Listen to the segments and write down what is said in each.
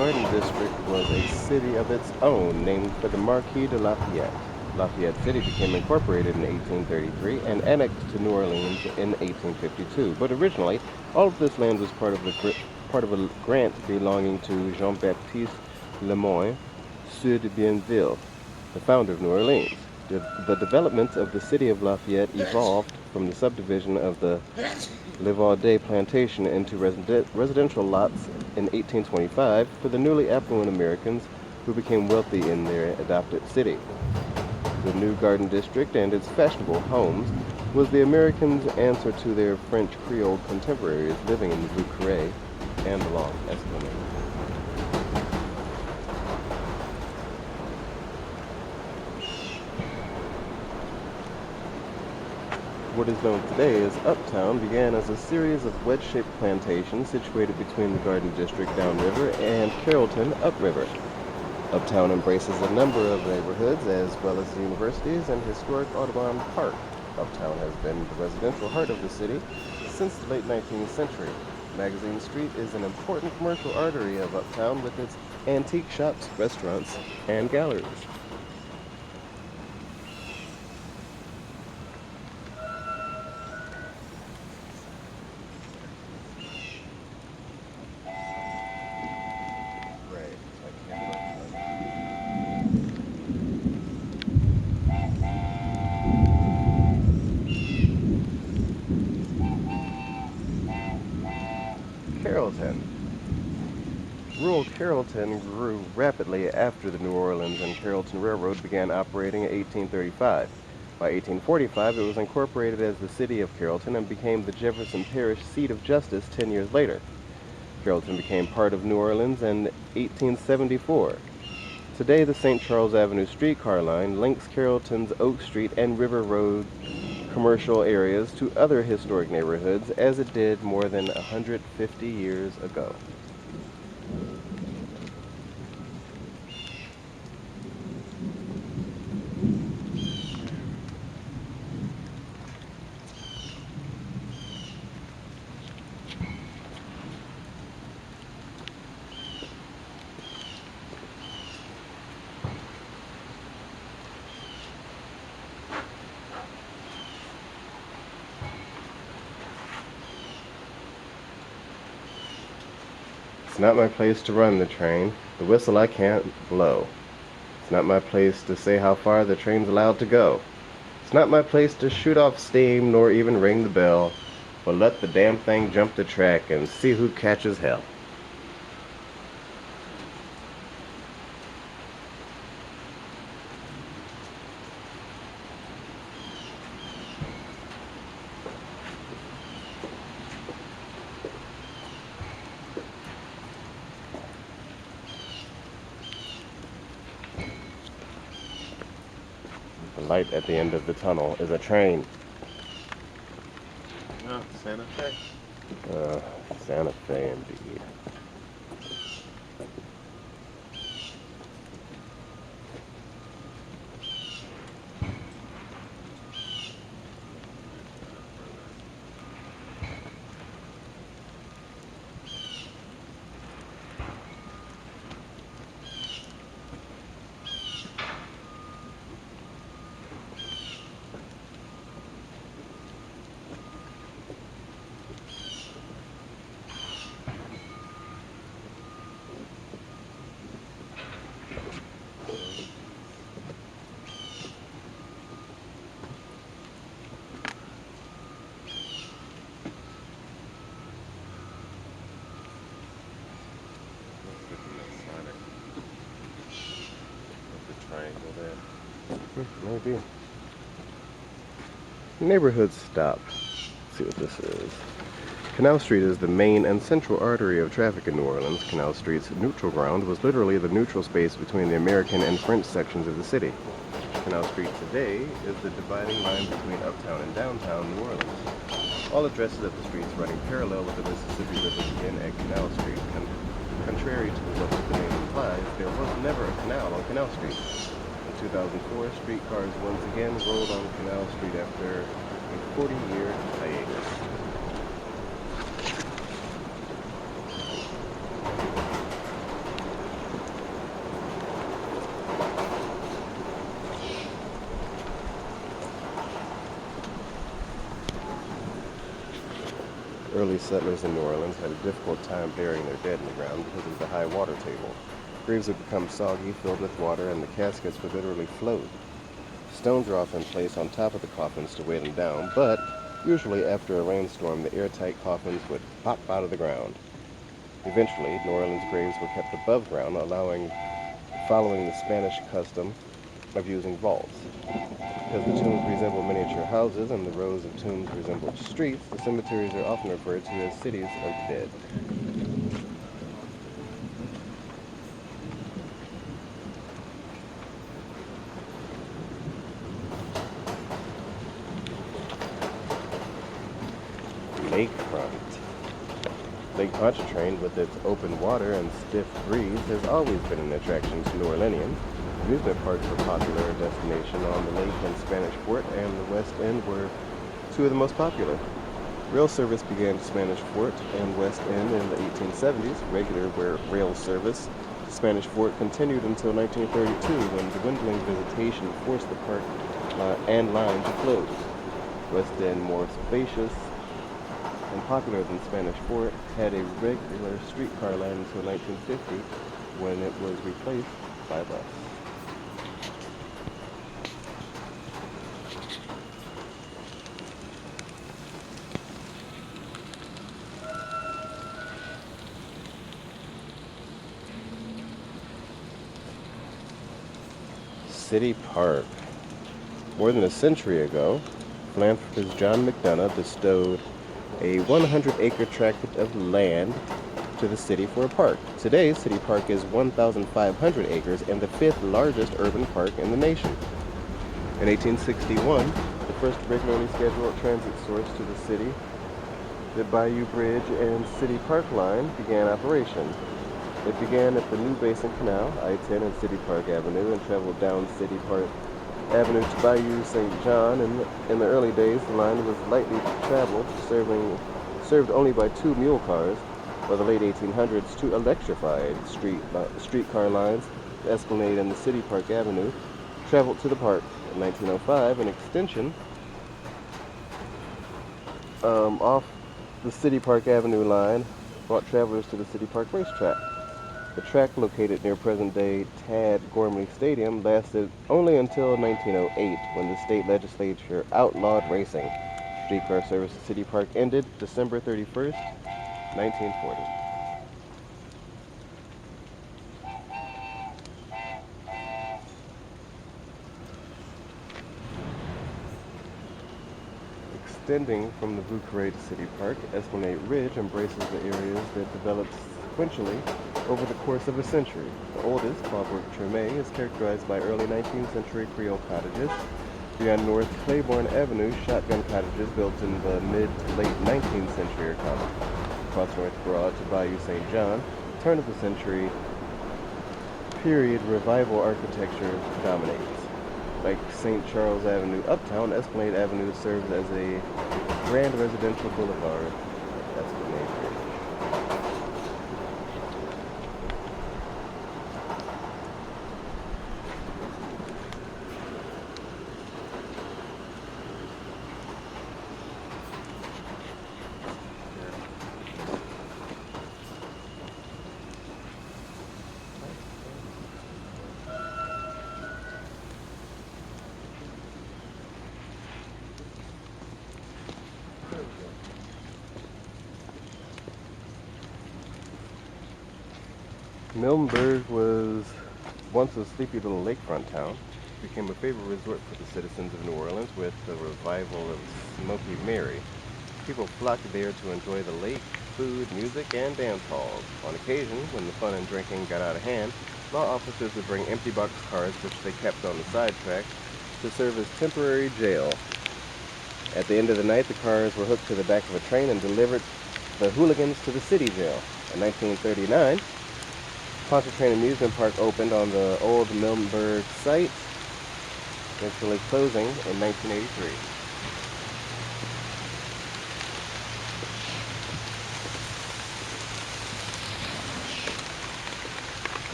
Garden District was a city of its own named for the Marquis de Lafayette. Lafayette City became incorporated in 1833 and annexed to New Orleans in 1852. But originally, all of this land was part of a grant belonging to Jean-Baptiste Lemoyne, Sieur de Bienville, the founder of New Orleans. The development of the city of Lafayette evolved from the subdivision of the Lafayette plantation into residential lots in 1825 for the newly affluent Americans who became wealthy in their adopted city. The new Garden District and its fashionable homes was the Americans' answer to their French Creole contemporaries living in the Rue Carré and along Esplanade. What is known today as Uptown began as a series of wedge-shaped plantations situated between the Garden District downriver and Carrollton upriver. Uptown embraces a number of neighborhoods as well as universities and historic Audubon Park. Uptown has been the residential heart of the city since the late 19th century. Magazine Street is an important commercial artery of Uptown with its antique shops, restaurants, and galleries. Carrollton. Rural Carrollton grew rapidly after the New Orleans and Carrollton Railroad began operating in 1835. By 1845, it was incorporated as the city of Carrollton and became the Jefferson Parish seat of justice 10 years later. Carrollton became part of New Orleans in 1874. Today, the St. Charles Avenue streetcar line links Carrollton's Oak Street and River Road commercial areas to other historic neighborhoods as it did more than 150 years ago. It's not my place to run the train, the whistle I can't blow. It's not my place to say how far the train's allowed to go. It's not my place to shoot off steam nor even ring the bell, but let the damn thing jump the track and see who catches hell. The light at the end of the tunnel is a train. Oh, Santa Fe. Santa Fe indeed. Maybe. Neighborhood stop. Let's see what this is. Canal Street is the main and central artery of traffic in New Orleans. Canal Street's neutral ground was literally the neutral space between the American and French sections of the city. Canal Street today is the dividing line between Uptown and downtown New Orleans. All addresses of the streets running parallel with the Mississippi River begin at Canal Street. Contrary to what the name implies, there was never a canal on Canal Street. In 2004, streetcars once again rolled on Canal Street after a 40-year hiatus. Early settlers in New Orleans had a difficult time burying their dead in the ground because of the high water table. Graves would become soggy, filled with water, and the caskets would literally float. Stones were often placed on top of the coffins to weigh them down, but usually after a rainstorm, the airtight coffins would pop out of the ground. Eventually, New Orleans graves were kept above ground, following the Spanish custom of using vaults. Because the tombs resemble miniature houses and the rows of tombs resemble streets, the cemeteries are often referred to as cities of the dead. Lakefront. Lake Pontchartrain, with its open water and stiff breeze, has always been an attraction to New Orleanians. Amusement parks were a popular destination on the lake, and Spanish Fort and the West End were two of the most popular. Rail service began to Spanish Fort and West End in the 1870s. Regular rail service to Spanish Fort continued until 1932, when dwindling visitation forced the park and line to close. West End, more spacious and popular than Spanish Fort, had a regular streetcar line until 1950, when it was replaced by bus. City Park. More than a century ago, philanthropist John McDonough bestowed a 100-acre tract of land to the city for a park. Today, City Park is 1,500 acres and the fifth largest urban park in the nation. In 1861, the first regularly scheduled transit source to the city, the Bayou Bridge and City Park line, began operation. It began at the New Basin Canal, I-10 and City Park Avenue, and traveled down City Park Avenue to Bayou St. John. In the early days, the line was lightly traveled, served only by 2 mule cars. By the late 1800s, 2 electrified streetcar lines, the Esplanade and the City Park Avenue, traveled to the park. In 1905, an extension off the City Park Avenue line brought travelers to the City Park racetrack. The track, located near present-day Tad Gormley Stadium, lasted only until 1908, when the state legislature outlawed racing. Streetcar service to City Park ended December 31st, 1940. Extending from the Bouquet to City Park, Esplanade Ridge embraces the areas that developed sequentially over the course of a century. The oldest, Faubourg Treme, is characterized by early 19th century Creole cottages. Beyond North Claiborne Avenue, shotgun cottages built in the mid-to-late 19th century are common. Across North Broad to Bayou St. John, turn of the century period revival architecture dominates. Like St. Charles Avenue, Uptown, Esplanade Avenue serves as a grand residential boulevard. Esplanade Bridge. Milneburg was once a sleepy little lakefront town. It became a favorite resort for the citizens of New Orleans with the revival of Smoky Mary. People flocked there to enjoy the lake, food, music, and dance halls. On occasion, when the fun and drinking got out of hand, law officers would bring empty box cars, which they kept on the sidetrack, to serve as temporary jail. At the end of the night, the cars were hooked to the back of a train and delivered the hooligans to the city jail. In 1939, Pontchartrain Amusement Park opened on the old Milneburg site, eventually closing in 1983.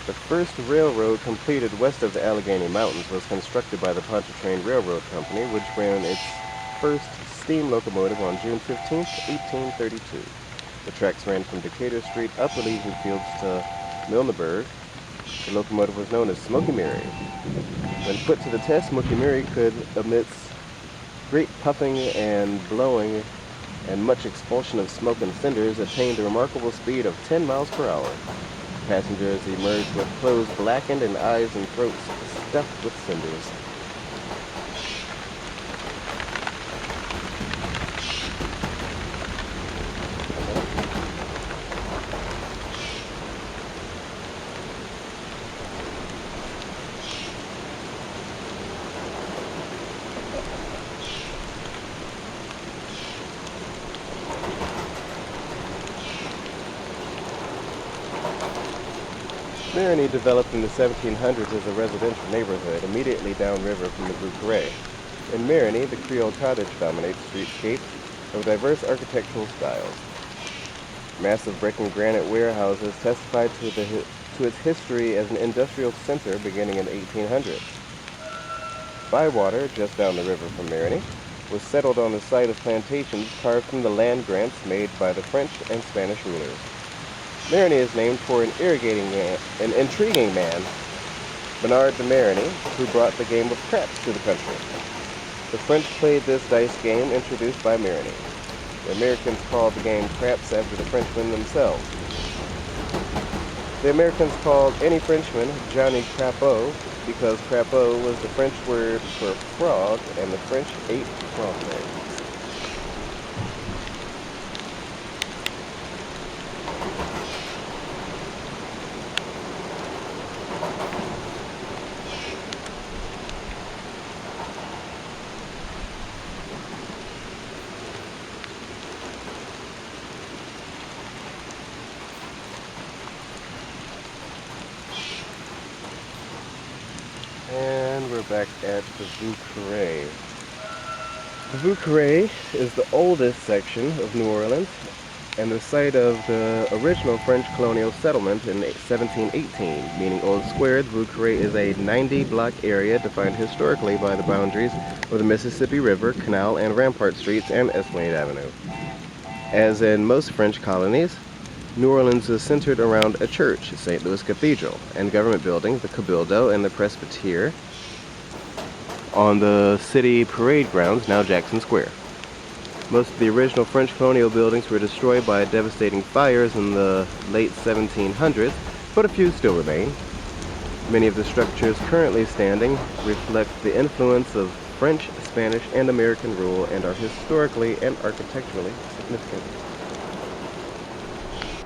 The first railroad completed west of the Allegheny Mountains was constructed by the Pontchartrain Railroad Company, which ran its first steam locomotive on June 15, 1832. The tracks ran from Decatur Street up Elysian Fields to Milneburg. The locomotive was known as Smoky Mary. When put to the test, Smoky Mary could, amidst great puffing and blowing and much expulsion of smoke and cinders, attain the remarkable speed of 10 miles per hour. Passengers emerged with clothes blackened and eyes and throats stuffed with cinders. Marigny developed in the 1700s as a residential neighborhood immediately downriver from the Vieux Carré. In Marigny, the Creole cottage dominates streetscape of diverse architectural styles. Massive brick and granite warehouses testify to its history as an industrial center beginning in the 1800s. Bywater, just down the river from Marigny, was settled on the site of plantations carved from the land grants made by the French and Spanish rulers. Marigny is named for an intriguing man, Bernard de Marigny, who brought the game of craps to the country. The French played this dice game introduced by Marigny. The Americans called the game craps after the Frenchmen themselves. The Americans called any Frenchman Johnny Crapeau because crapeau was the French word for frog, and the French ate frog legs. And we're back at the Vieux Carré. The Vieux Carré is the oldest section of New Orleans and the site of the original French colonial settlement in 1718, meaning Old Square. The Vieux Carré is a 90-block area defined historically by the boundaries of the Mississippi River, Canal and Rampart Streets, and Esplanade Avenue. As in most French colonies, New Orleans is centered around a church, St. Louis Cathedral, and government buildings, the Cabildo and the Presbytere, on the city parade grounds, now Jackson Square. Most of the original French colonial buildings were destroyed by devastating fires in the late 1700s, but a few still remain. Many of the structures currently standing reflect the influence of French, Spanish, and American rule and are historically and architecturally significant.